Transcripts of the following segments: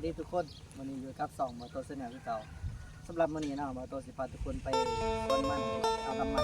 ดีทุกคนวันนี้อยู่กับ2 มาโตเสนอที่เก่าสำหรับวันนี้นะมาโตสิพาทุกคนไปสวนมันเอาน้ำมัน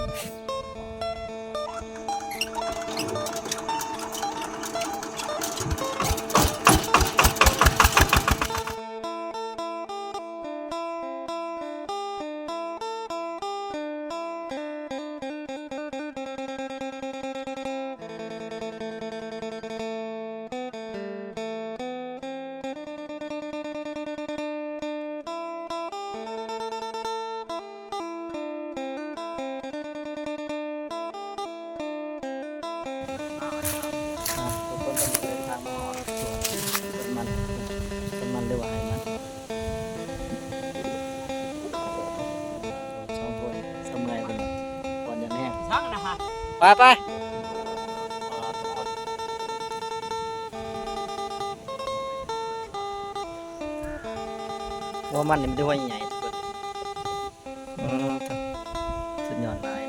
ทุกคนต้องเดินทางมาหอสวนมันหรือว่าไอ้มันสองคนสมัยเป็นก่อนจะแน่ช่างนะคะไปว่ามันนี่ไม่ได้ว่าใหญ่ทุกคนสุดยอดเลย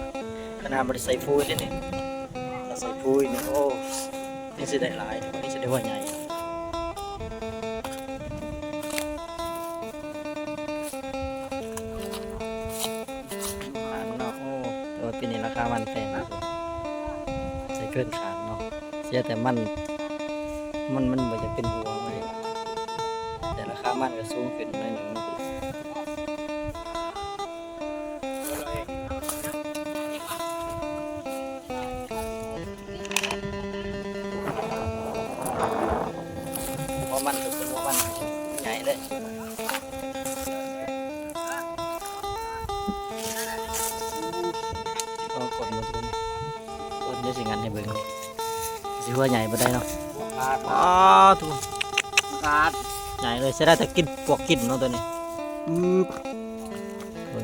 ขนาดบริใส่ฟุ้ยเลยเนี่ยใส่ฟุ้ยเนี่ยโอ้นี่จะได้หลายนี่จะได้ว่าใหญ่ขาดเนาะโอ้โดยปีนี้ราคามันแพงนะใส่เกินขาดเนาะเสียแต่มันมันจะเป็นหัวไหมแต่ราคามันก็สูงขึ้นหน่อยหนึ่งมันก็เป็นว่ามันใหญ่เลยก็กดมือทุกคนกดเยอะสิงันให้เบิ่งสิว่าใหญ่บ่ได้เนาะอ๋อทุกคนใหญ่เลยใช้ได้แต่กินพวกกินเนาะตัวนี้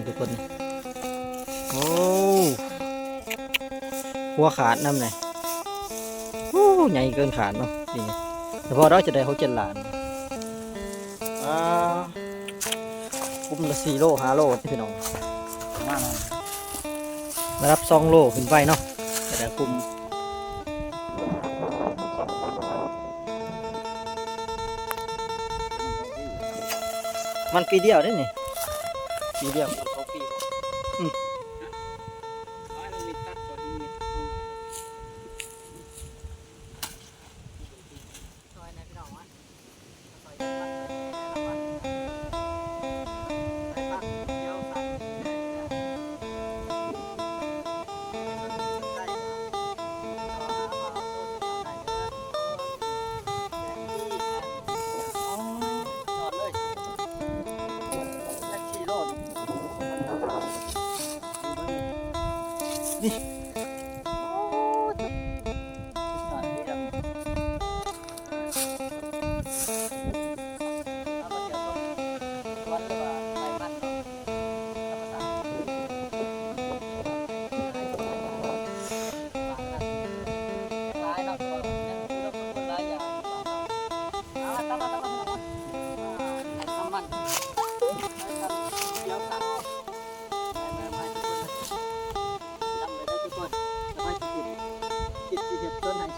ทุกคนโอ้หัวขาดน้ำเลยโอ้ใหญ่เกินขาดเนาะนี่แต่พอเราจะได้เขาเจ็ดล้านคุ้มละ4 โล 5 โลที่พี่น้องมารับ2 โลขึ้นไปเนาะจะได้คุ้มมันปีเดียวได้นี่ปีเดียว2 ปีนี่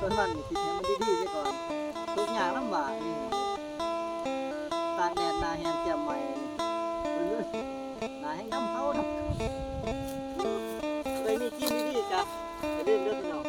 ส่วนมันนี่คิดให้มันดีๆซะก่อนทุกอย่างลำบากนี่ตากแดดหน้าแห้งแจ่มใหม่หน้าแห้งน้ำเผาเนาะเลยมีกินดีๆจ้ะอย่าลืมเด้อพี่น้อง